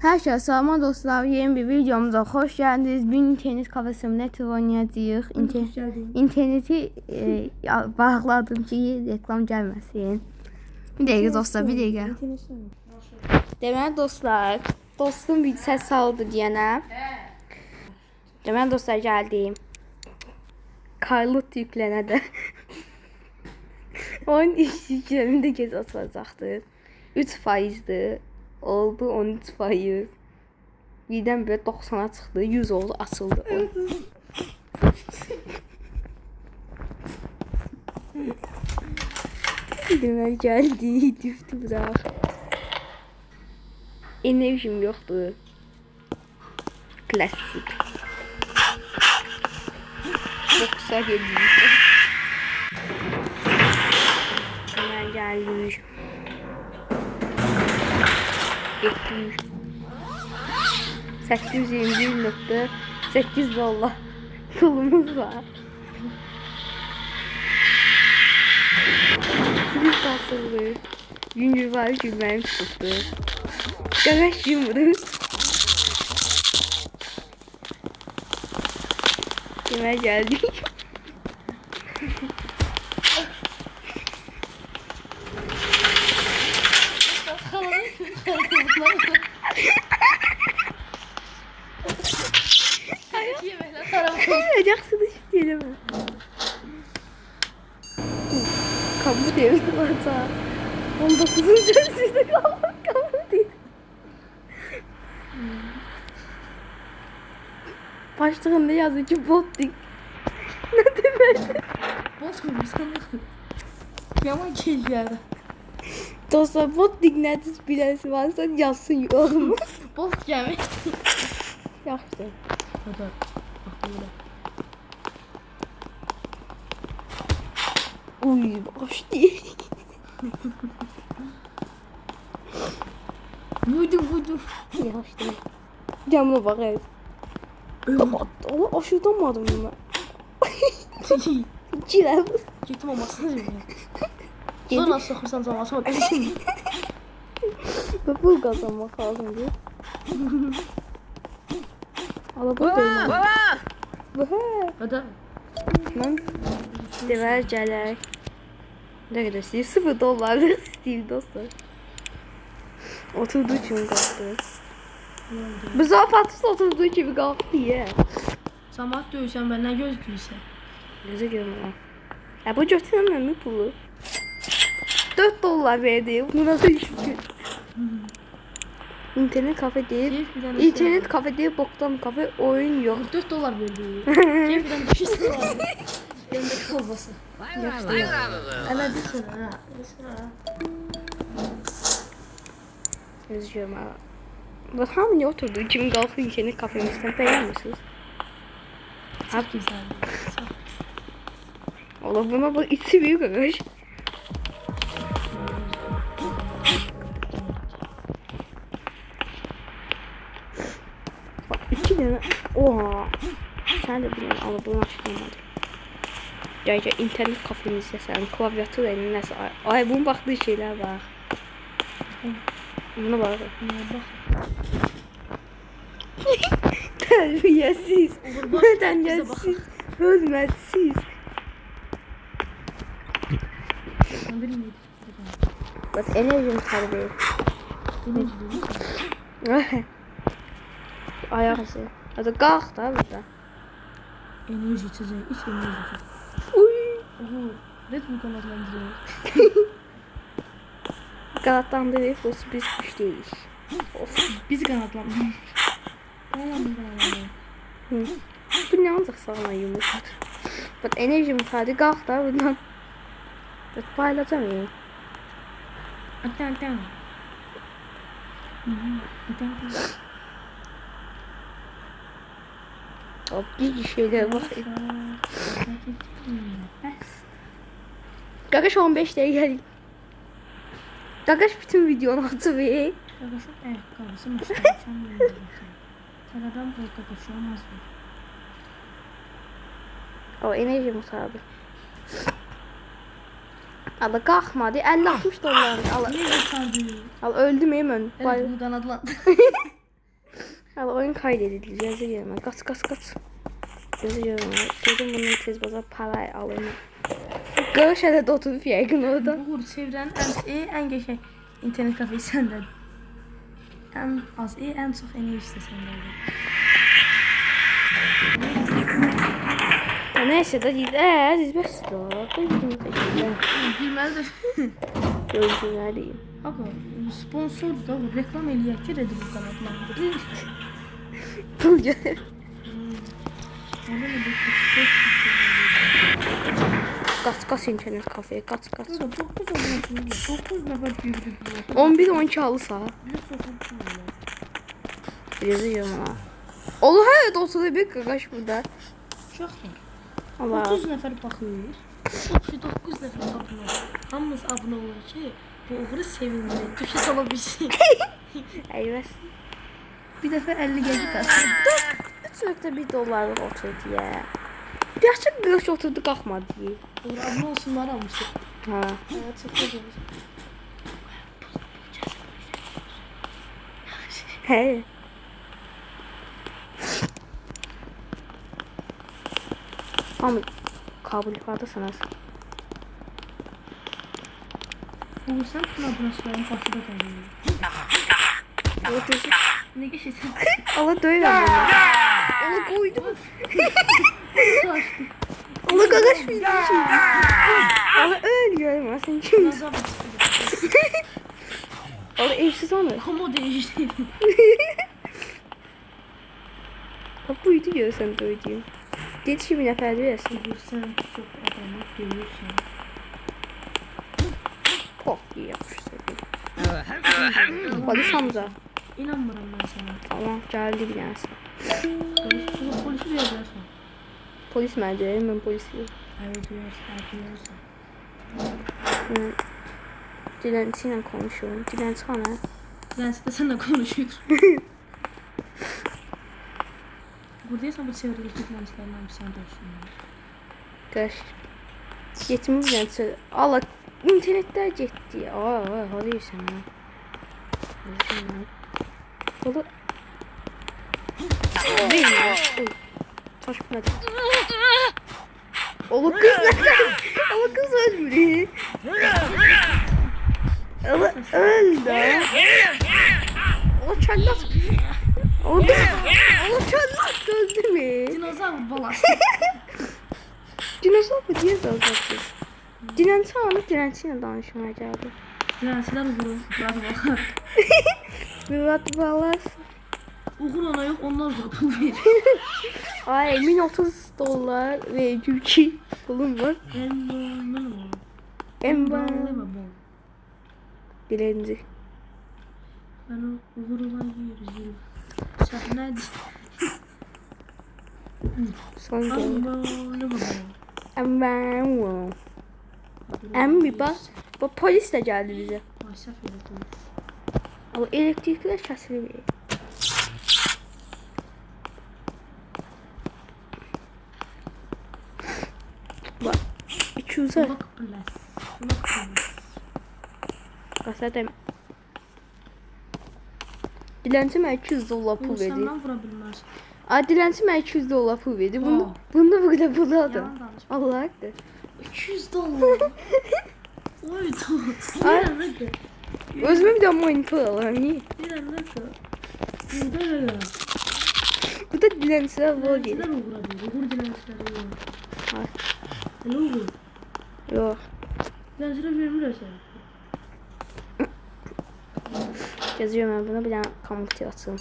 Herkese selam dostlar. Yeni bir videomuza hoş geldiniz. Bugün internet kafe simülatör oynayacağız. İnterneti bağladım ki reklam gelmesin. Bir dakika dostlar, bir dakika. Deməli dostlar, dostum bir ses saldı diyene. Deməli dostlar geldim. Karlut yüklənədə. Oyun işçilərində gez atılacaqdır. 3%'dir. Oldu 13%. Birden böyle 90'a çıktı. 100 oldu, açıldı. Deməli geldi. Düşdü bırak. Enerjim yoktu. Klasik. Çok kısa geliyor. Hemen gelmiş. 821.8 dolar pulumuz var. Biz basıldı. Güncü var, gülmem tuttu. Gagaş yumru. Kime geldik? Yapacaksın işte mi? Kamu değil hata. 19. yüzyılda kamu değil. Başlığında yazıyor ki bot dik. Ne demek? Bot mu sana? Yaman keyifli. Dostlar bot dik nedir bilesi varsa yazsın yorum. Bot gelmiş. Yaxşı. Hadi. Uy, boş değil. Vurdum. Yaxşı. Camına bakayım. Allah aşırıdan mı adım ben? Girem. Gittim olmasın değil mi? Sonra sokursan zamanı Pul kazanmak lazım diye. Allah bu değil. Hadi. Lan dever gələk. Ne kadar istəyir? 0 dolar istəyir dostlar. Oturduğu kimi qalxdı. Bu zafatsız oturduğu kimi qalxdı ya. Samat döysən bəndən gözləyirsən. Gözə görmürəm. Ya bu götürməm mi pulu? 4 dolar verdi. Bunu nasıl şükür? İnternet kafe değil. İnternet kafe değil, boktan kafe, oyun yok. 4 dolar verdi. Keyifdən düşürsün var. Yanındaki kolbası. Ana düşsün ha. Üzgünüm ha. Bak hamile oturduğu kimi qalxdı internet kafemizdən beğenmişsiniz. Çok güzel. Allah buna bak içi büyük arkadaş. Bak 2 tane. Oha. Sen de bunu al, bunu açıklamadım. Gel internet kafemizde sen klavyatür elin nəsə. Ay bunun baxdığı şeyler var. Buna bak. Terbiyesiz. Terbiyesiz. Hürmetsiz. Bak enerjim terbiye. Ayak izi. Hadi kalk da burada. Enerji içeceği, iç enerji. Uy. Oho, Red Bull kanatlandırıyor. Kanatlandırıyor. Biz kuş değiliz. Of, biz kanatlandırıyor. Bu ne olacak sana yumuşak. Bak enerjim terbiye. Kalk da buradan. Bak paylaşamıyorum. Atan. Hop bir şeyler bakayım. Gagaş 15 dakika. Gagaş bütün videonu hatırlıyor. Arkadaşım ayakkabısı müşterişen bir Sıradan burada geçiyormaz mı? O enerji mutabı. Allah kalkmadı. 50-60 dolar. Allah. Niye kurtardı? Allah öldüm hemen. Evet bunu kanatlandı. Hala oyun kaydedildi. Yazıyorum. Kaç. Yazıyorum. Dedim bunun tez baza para alayım. Qarış hələ də oturub yəqin orada. Uğur çevrənin ən qəşəng internet kafeyi səndədir. Ən az ən çox enerjisi səndədir. Nəysə də deyil. Bəs də. Qoyduğum təşəkkürlər. Bilməlidir. Gözləyirəm. Abi sponsor da reklam eləyək ki, Red Bull qanadlandır. Pul gəlir. Qaç internet kafeye, qaç. 9 nəfər girdi. 11-12 alırsa. Yazıyorum ha. Allah hələ də oturur bir qaqaş burada. Çoxdur. Allah. 30 nəfər baxır. 9 nəfər abunə olur. Hamımız abunə olur ki, bu uğuru sevindirir. Düşə sala bilsin. Eyvəs. Bir dəfə 50 gəlir qalsın. $3.1 oturdu ya. Yaxşı qırış oturdu qalxmadı. Uğur abunə olsunlar almışıq. Ha. Evet, çox güzel. Hey. Ama kabul ifadesiniz. Uğur sen tüm abunəçilərin başında qalıyor. Ne geçirsən? Allah döyürəm bunu. Allah koydum. Allah qaqaş bildim şimdi. Allah öl görməsin kim. Nazar çıxdı. Allah evsiz onu. Homo değişti. Buydu görsən döydüyüm. Dedi ki bir nəfər deyəsin. Uğur sen çox adamı döyürsən. Pok diye yapıştırdım. Polis Hamza. İnanmıram ben sana. Tamam geldi bir tanesi. Polisi duyabilirsin. Polis mən deyirəm, mən polis deyirəm. Evet duyarsan. Dilənçi ilə konuşuyorum. Dilənçi xana. Ben de seninle konuşuyorum. Buradaysan bu çevrede gitmemişlerden bir sen dostum. Qəş. Getmir dilənçi. Allah internetlər getdi. Hadi deyirsən ha. Ola. Bilmiyorum. Taşmadı. Ola kız nədən? Ola kız ölmür. Ola öldü. Ola çəllət. Ola çəllət öldü mü? Dinozor balası. Dinozor mu diye zaten. Dilənçi anı dilənçi ilə danışmaya gəldi. Dilençiler Uğur'u. Murat bakar. Murat Balas. Uğur ona yok onlar da pul verir. Ay $1030 verdim ki pulum var. En ben dilenci. Ben o Uğur'u var yiyoruz. Sen nerede? Son gel. Ben En bir bak. Bu polis de geldi bize. Maalesef öyle. Ama elektrikler kesilmiyor. Bak. 200'e. Bak plus. Kasatem. Dilenci mən $200 pul Uğur verdi. senden vurabilmez. Dilenci mən $200 pul verdi. Aa. Bunu burada buladım. Yalan danışma. Allah haqqı. $200. Oy tamam. Ay. Bir dakika. Özümə bir də monitor alıram. Niyə? Bir dakika. Burada öyle. Bu da dilencilər var Dilenciler gedir. Uğur'a diyor. Uğur dilenciler Uğur. Ay. Ne Uğur? Yox. Dilenciler vermirler sana. Yazıyorum mən buna bir dənə kompüter açım.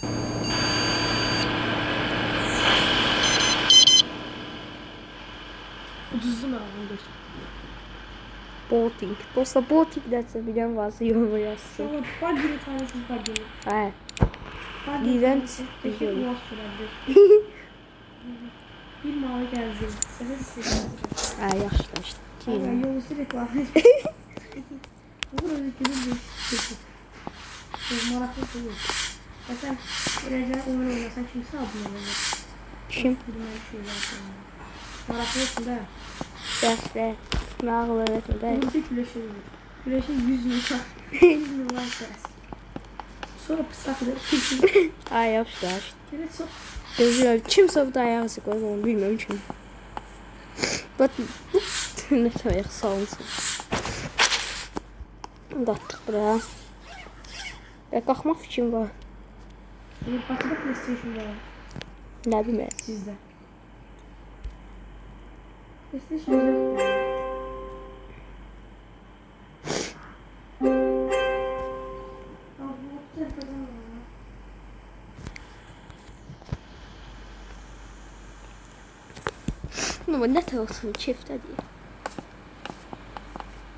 Ucuzlu mu aldın? Boating. Dostlar boating dersə bilən varsa yoruma yazsın. Sonra var bir tanesi var bir. Hə. Var İğrenç Peki video. bu süredir. Bir mavi geldi. Sesi Hə, yaxşı da işte. Aynen yolu sürekli var. Bu da bir gün bu maraklı değil. Zaten geleceğe oyun oynasan kimse abone olur. Kim? Bilmem şeyler sonra. Maraklısın da. Dərslər. Nağıl öyrətmə də. Burada güleşe olur. Güleşe 100 yıl var. 100 yıl var ses. Sonra pısaklı. Ay yaxşı da. Evet sok. Gözürəm. Kim sövdə ayağısı qoyur onu bilmirəm kim. Bax nə təyək salmışsın. Datdıq bura. Qalxmaq fikrim var. Bakıda PlayStation var. Nə bilmə. Sizdə. PlayStation yok. Ama nə tərəfsin kefdə deyir.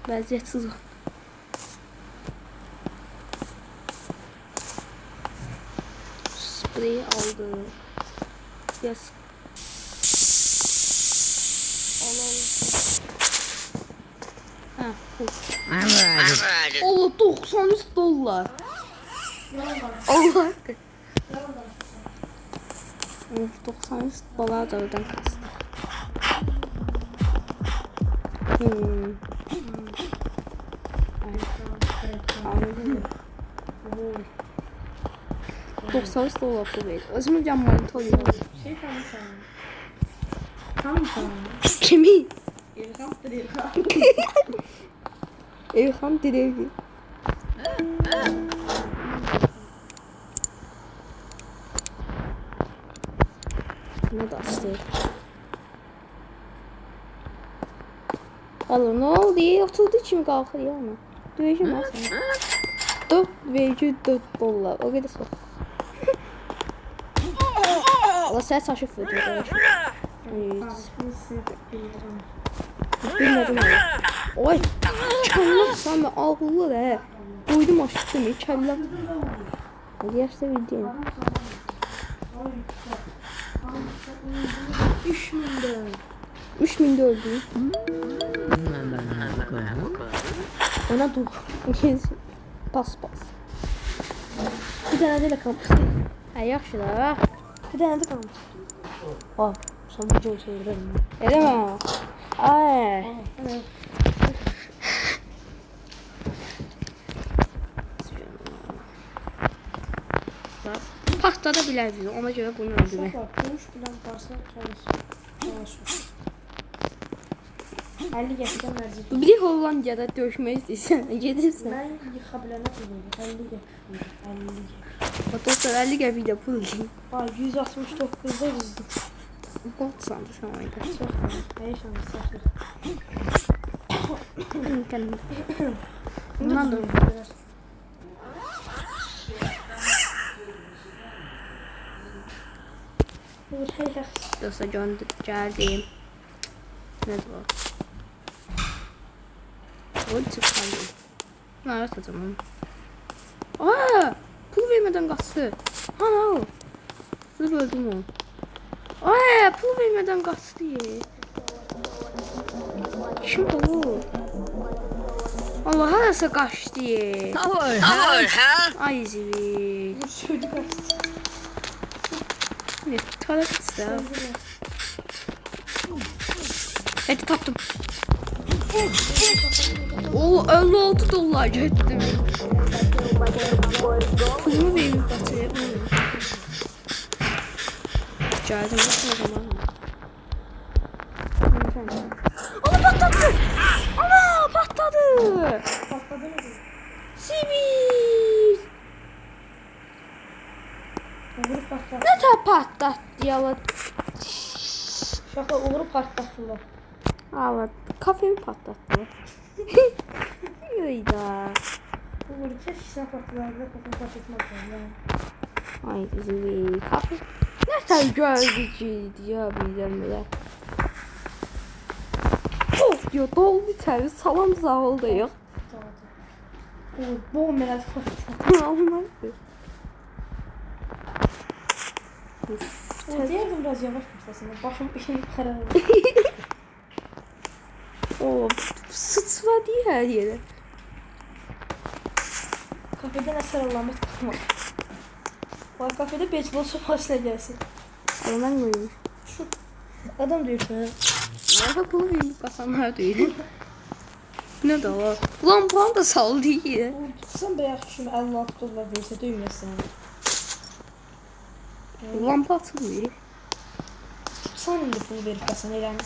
Vəziyyətsiz ol. Sprey aldı. Yes. Ha, bu. Allah 93 dollar. Allah. Of 93 dolar da oradan kastı. Anladım. 93 dolar pul verir. Özümü yanmayı toyuyorum. Şey tamam sana. Tamam sana. Kimi? İlhamdır İlham. İlham Direvi. Ne da açtı? Allah ne oldu? Oturdu kimi qalxır ya ona. Döyüşüm ha sana. 4,4 dolar. O kadar sok. Allah sen saçı fırdı. Bilmedim öyle. Oy. Kəllə sana ağıllı da. Duydum aşıqdım. Kəllə. Gerçi bildim. 3000 öldü. Ona dur. Pas. Bir tane de kalmış. Ha yaxşı da. Bir tane de kalmış. Ha, son bir şey söyledim. Edemem. Ay. Evet. Patladı bilərdi. Ona görə bunu öldürmək. Konuş bilen varsa çalışır. 50 yaşından mərzi. Bir Hollandiyada döyüşmək istəyirsən, gedirsən. Ben yıkabilene kullanıyorum. 50 yaşından. 50. Otostlar 50 qəpiklə pul deyil. Ay 169'da yüzdüm. Qot sandı sən ayda. Çok fazla. Hayır şu an saçma. Bundan da dostlar gəldim. Nədir o? Oy çıxardım. Nə atacağım onu? Aa! Pul vermədən qaçdı. Ha o. Zır öldüm onu. Aa! Pul vermədən qaçdı. Kim o? Allah harasa qaçdı. Ay zivi. Bu çocuk açtı. Ne? Tuvalet ister. Hadi taptım. O 56 dolar getdim. Pulumu verip batırayım. Geldim o zaman. Ana patladı. Ana patladı. Patladı mı? Sibir. Uğur patlattı. Ne tər patlattı ya? Şaka uğuru patlattılar. Allah kafemi patlattı. Yayda. Uğur keşke patlattılar. Kafayı patlatmazlar. Ay zivi. Kafe. Ne tər gözlücüydü ya biləm belə. Of diyor doldu içeri salam zavıldayıq. Uğur bom melez patlattı. Olmazdı. Uğur diyelim biraz yavaş başlasın. Başım işim karar. O sıçradı her yere. Kafeden eser alamet kalmadı. Bak kafede beyzbol sopasına gelsin. Onlar mıymış? Adam diyor sana. Arada bunu bilip basanlar değil. Ne de var? Lampanı da sal diye. Tutsan bayaq kimi 56 dollar versə döyməsən. Lampa atılmıyor. Tutsan indi pul verib bəsən eləmi?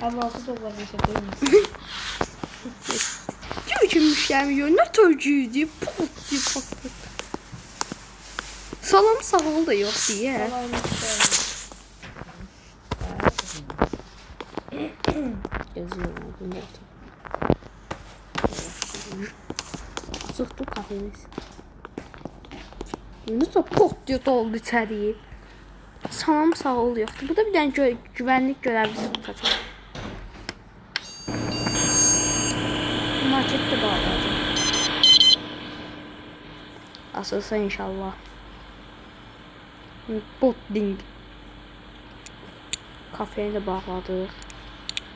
56 dollar versə döyməsən. Kim için müşterimi gör? Ne tövcüydü? Puf diye patladı. Salam sağol da yok diye. Yazıyorum bunu. Sıktı kafemiz. Nasıl pot diye doldu içeriye. Salam sağol yoktu. Bu da bir tane güvenlik görevlisi tutacak. Markette bağladı. Asılsa inşallah. Bot ding. Kafeye de bağladık.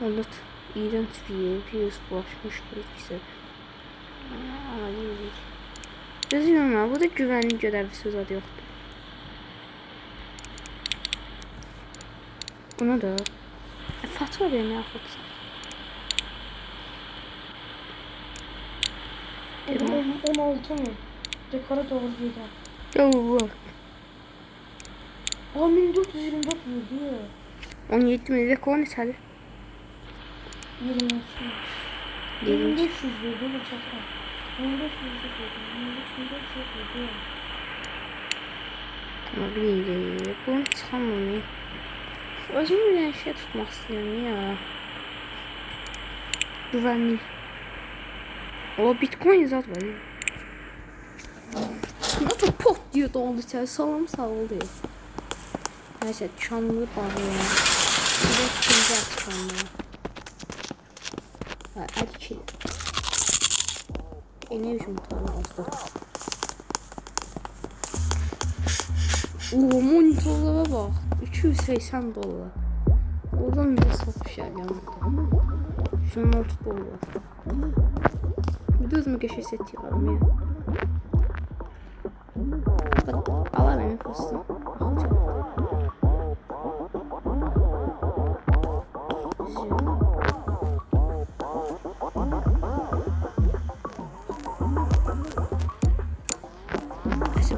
Unut. İğrenç virüs bulaşmış bir yazıyorum ha. Bu da güvenlik görevlisi zaten yoktu. Buna da. Fatura verin ya. 16 mı? Dekora doğru gider. Yok. Aa 1424 verdi. 17 mi? Rekor ne çadır? 22. 2500 verdi bu çatır. 1500 verdi. 1500 verdi. Ama bileyim. Bunu çıkamam. Özümü bir şey tutmak istiyorum ya. Güvenlik. O Bitcoin zat var ya. Nasıl pot diyor doldu içeri. Salam sağ ol diye. Neyse çamlı bağlayalım. Bir de ikinci çamlı. Hadi ki. Ne biçim tane oldu. Oo monitörlere bak. 280 dolar. Oradan bir satış yani. Şunun 6 dolar. Bir de özümü geçe set yapalım ya. Bak alalım ya kostüm.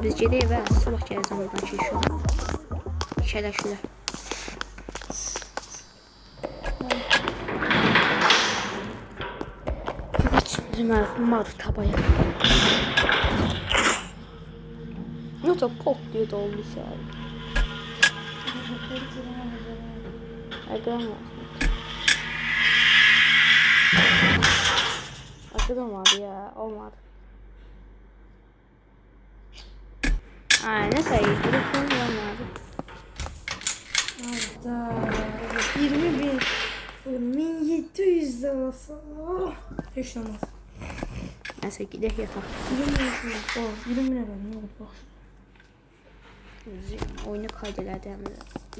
Biz geriye ver. Sabah geleceğim oradan şey şu an. Şeyler. Şimdi mal tabaya. Ne da pot diye dolmuş yani. Arkadan var. Arkadan vardı ya. Olmadı. Ne sayı? Direkt olmadı. Hayda. 1700 de olsa. Hiç olmaz. Neyse gidelim yatak. 20 lira ne olur bak. Oyunu kaydederdim.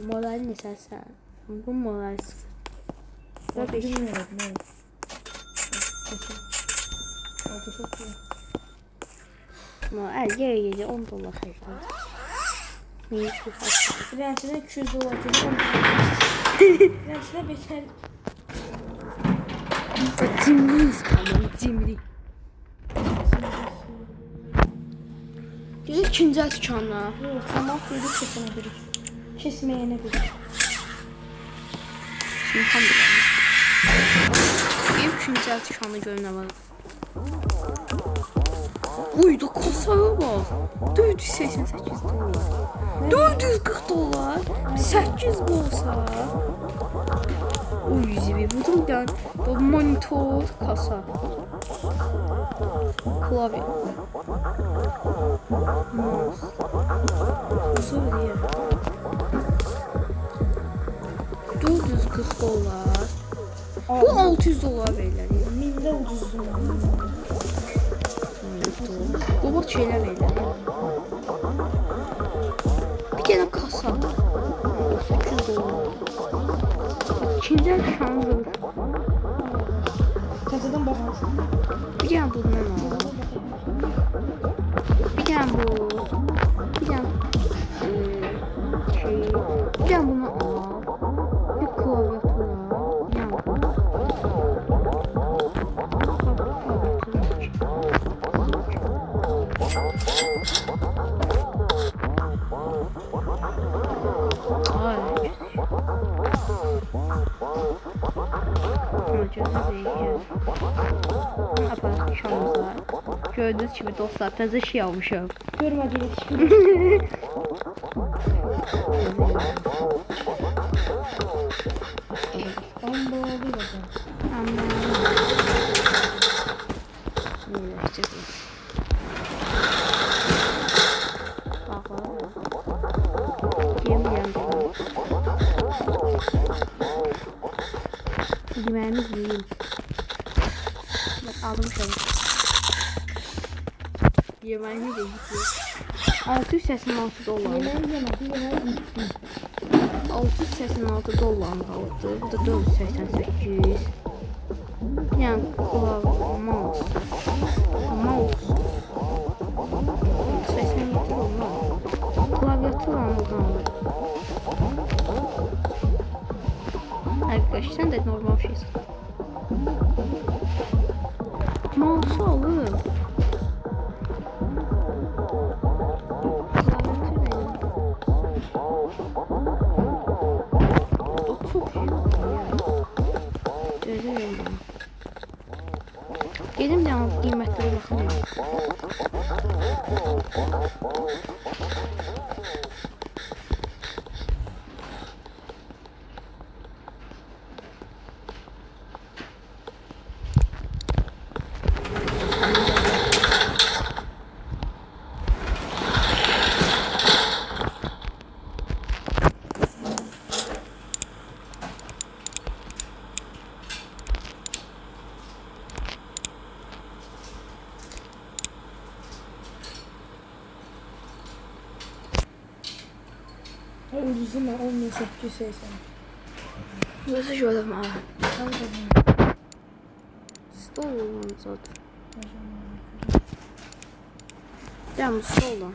Moral ne sen? Bu moral sıfır. 20 lira ne olur. Çok iyi. Ama geri 10 dolar hayırlı. Neyse hadi. Prensine 200 dolar geliyor. Prensine beter. Cimriyiz kalın cimri. Güzel ikinci açıkanla. Yok tamam kuyruk kesene bilir. Kesmeyene bilir. Şimdi tam bilir. Bir üçüncü açıkanla görüne var. Uy da kasaya bak. 488 dolar. 440 dolar. 800 olsa. Uy zibi buradan bu monitör kasa. Klavye. Mouse. Nasıl diye. 440 dolar. Bu 600 dolar verilir. Minde ucuz. Robot şeyler verilir. Bir kere kasa. 800 dolar. İkinci şanlı. Kasadan bakarsın. Bir tane bundan al. Bir tane bu. Bir tane bir tane bunu al. Bir klavyatür al. Bir tane bu. Ay. Aparat şamımıza. Gördüğünüz gibi dostlar təzə şey almışam. Görmədiyiniz kimi. Amma bir bakalım. Amma. Neyləşəcək. Bax. Yeməyəm. Yeməğimiz yiyeyim. Bak almışam. Yemeğimiz de gidiyor. 686 dolar. Yemeği 686 dolar kaldı. Bu da 488. Yani mouse. Mouse. 87 dolar. Klavyatür almadan. Arkadaşlar sen de normal şey sat. Mouse alır. Gelim de ama kıymetleri bakmıyorum. Ucuzum var 10.880. Nasıl şöyle mi? Stol olan zaten. Ya bu stol olan.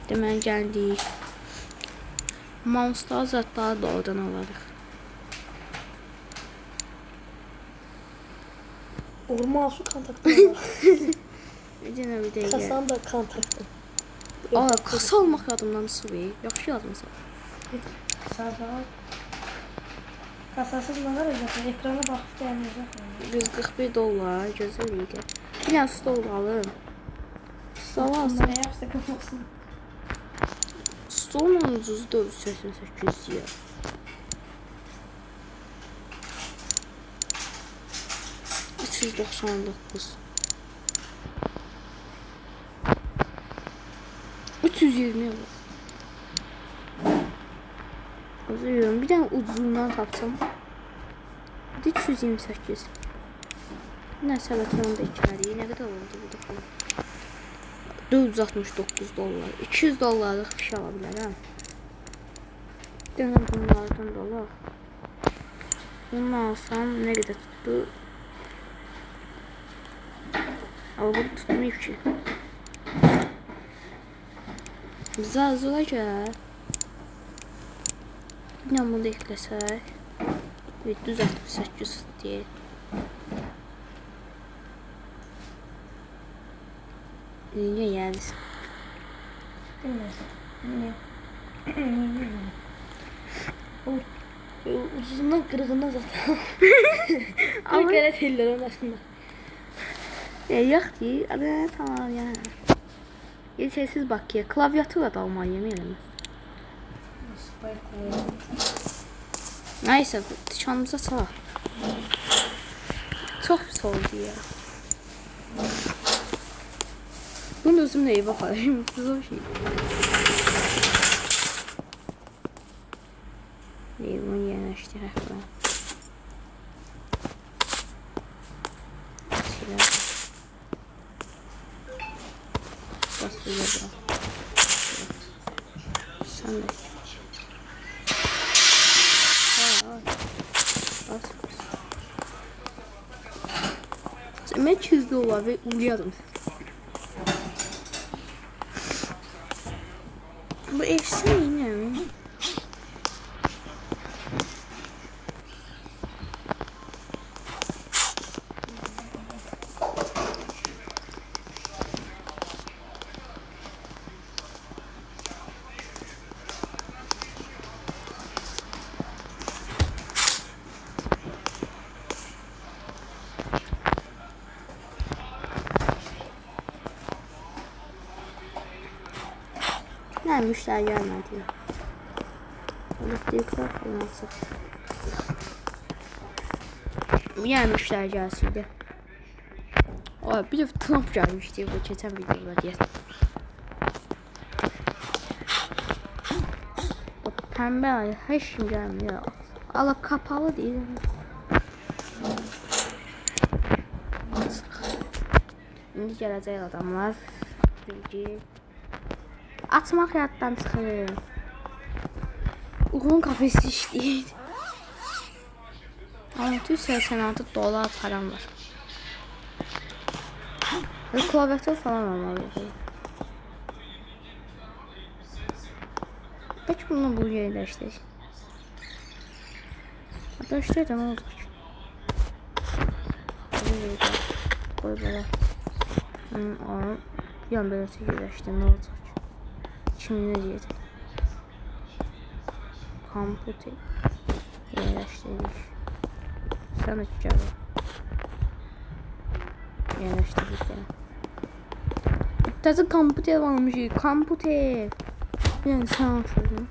Deməli gəldik. Monster zətləri da oradan alırıq. Orman su kontaktı var. Bir dənə bir dəqiqə. Kasan da kontaktı. Aa, kasa almaq yadımdan çıxıb. Yaxşı yazmısan. Kasa. Kasasız ne olacak? Ekrana bakıp dayanacak. 141 dolar gözəlliklə. Bir dənə stol alım. Stol alsın. Ne yapsa kafasını. Stolun ucuzu 488 ya. $399. 320 olur. Özürüm. Bir tane ucuzundan tapsam. 328. Ne salatron da içeriği. Ne kadar oldu bu da? 469 dolar. 200 dolarlık bir şey alabilir ha. Dönüm bunlardan dolar. Bunu alsam ne kadar tuttu? Ama bunu tutmuyor ki. Bize az olacak. Yine bunu da eklesek. 768 diye. Niye yani? Ucuzundan kırığından zaten. Ama kere tellerin aslında. yok değil. Tamam yani. Yetersiz bak ya. Klavyatürle de almayı yemeyelim. Neyse. Dükkanımıza sağ. Çok pis oldu ya. Bunu özümle iyi bakalım. Zor şey. Bunu yerleştirək ben. Bas böyle bırak. Sen de. Bas. Sen 200 dolar ve uyuyordum. Bu efsane mi? müşteri gelmedi. Elektrikler falan sıktı. Yani müşteri gelseydi. Aa, bir de Trump gelmişti bu geçen videoda diye. O pembe ay hiç gelmiyor. Allah kapalı değil. İndi gələcək adamlar. Bilgi. Açmaq yaddan çıxır. Uğurun kafesi işləyir. 686 dolar param var. Klaviatür falan almalıydı. Peki bunu bu yerləşdir. Arkadaşlar da ne oldu? Koy böyle. Bir an böyle yerləşdir. Ne olacak? Şimdi ne diyecek? Komputer yerləşdirdik. Sana çıkacağım. Yerləşdirdik yani. Təzə komputer almış. Komputer. Yani sen açırdın.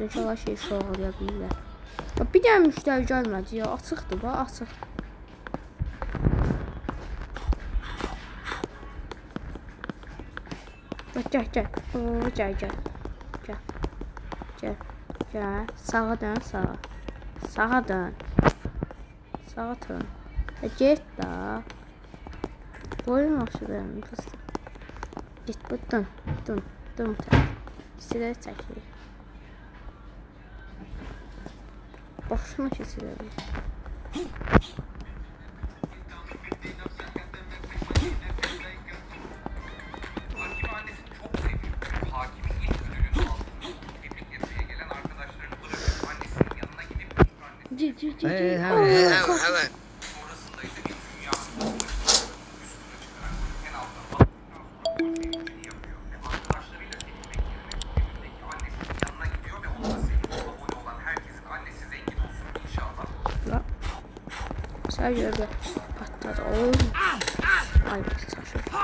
İnşallah şey soğalaya bilirlər. Bir dənə müştəri gəlmədi ya. Açıqdır bax, açıq. Gel gel. Oo, gel gel. Gel. Gel. Gel. Sağa dön, sağa. Sağa dön. Sağa dön. Get da. Boyun aşırı fıstık. Git bu dön. Dön. Dön. Silah çekilir. Başına kesilir. Evet. Sadece öyle patladı. Oy. Ay saçma.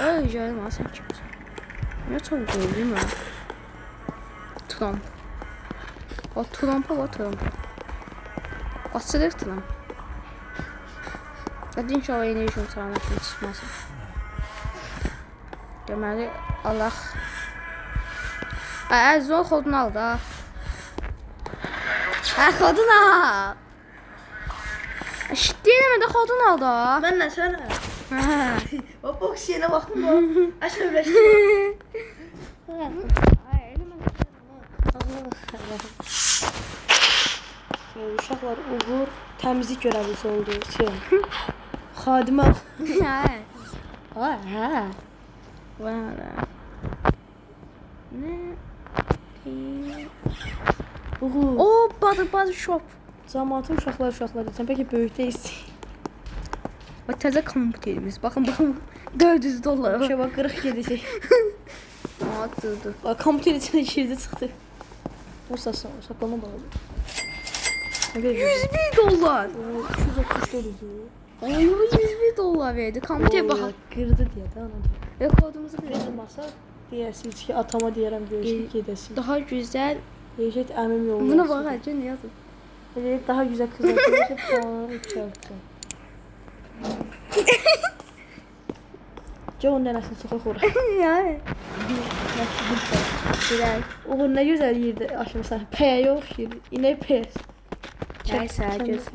Ay canım sen kimsin? Ne çok gördüm ya. Trump. O Trump'a o Trump'a. Açılır Trump. Hadi inşallah yeni işin sağlamasını çıkmasın. Deməli Allah. Ay zor kodunu al da. Ha kodunu al. Şit deyilmə də kodunu al da. Ben ne sana? Ha. O boks yerine baktım da. Aşağı birleştim. Uşaqlar Uğur təmizlik görevlisi oldu. Xadimə. Ha. Ha. Valla. Ne? Uğur. O body shop. Cəmaatın uşaqlar sən peki böyük deyilsin. O təzə kompüterimiz. Baxın 400 dollar. Bir şey bak qırıq gedəcək. Aa durdu. Bak kompüter içine girdi çıxdı. O saçma bağlı. 101 dollar. 260 dolar. Ay 101 dollar verdi. Kompüter bax. Qırdı deyə də ana. Rekordumuzu bir Bizim masa deyəsiniz ki atama deyərəm görüşüb gedəsin. daha güzel. Deyəcək əmim yolu. Buna bax ne yazın. Deyəcək daha güzel kızlar görüşüb puanı uçartdı. John nənəsini soxaq ora. Yani. Güzel. Uğur nə gözəl yerdə aşırısan. Pəyə oxşayır. İnək pəyə. Neyse gözü.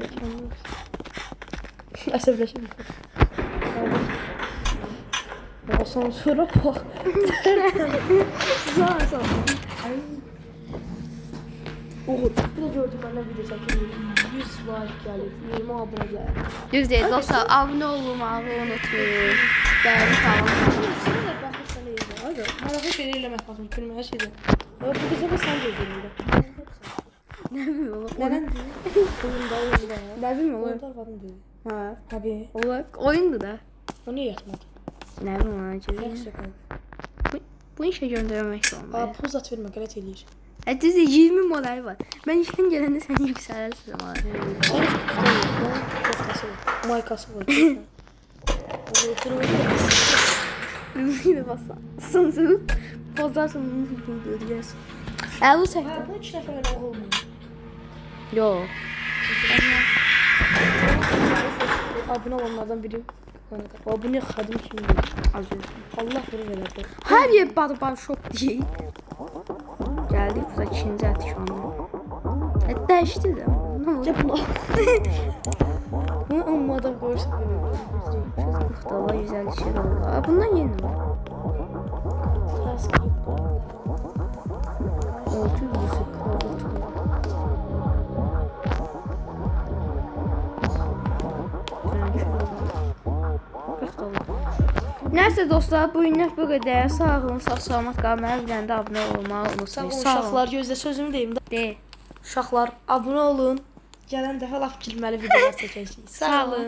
Əsəbləşim. Ondan sonra bax. Sağ. Uğur, bir də gördüm məndən video çəkilir. 100 like gəlir, 20 abunə gəlir. Düz değil dostlar. Abone olmağı unutmayın. Beğeni falan. Sən də baxırsan eyni. Hadi, maraqlı şey eləmək lazım, gülməyə şeydir. Bu qıza da sən gözləyirlər. Ne bileyim. Neden değil? Oyunda oyunda. Ne bileyim oğlum. Oyunda vardı değil. Ha. Tabii. Oyundu da. O niye yatmadı? Ne bileyim ona. Yaxşı qaldı. Bu işe göndermek zorunda. Pul zat vermə, qələt eləyir. Düzdür 20 modeli var. Ben işten gələndə sən yüksəlirsən ama. Maykası var. Yine basa. Sonra bozarsın bunu göreceğiz. Əlu çəkdim. Bu 3 nəfər elə olmuyor. Yox. Abone olanlardan biri. Abone xadim kimi. Allah vurur elədi. Hər yer barbar şok deyil. Gəldik bu da ikinci ət şu anda. Dəyişdi də. Nə oldu? Bunu ummadan qoyursun. Muxtava 150 şey oldu. Bundan yeni mi? 600 Nəysə dostlar, bu günlük bu qədər. Sağ olun, sağ-salamat qalın. Mənə biləndə abunə olmağı Sağ unutmayın. olun uşaqlar, gözlə sözümü deyim də. De. Uşaqlar, abunə olun. Gələn dəfə laf gülməli videolar çəkəcəyik. Sağ olun.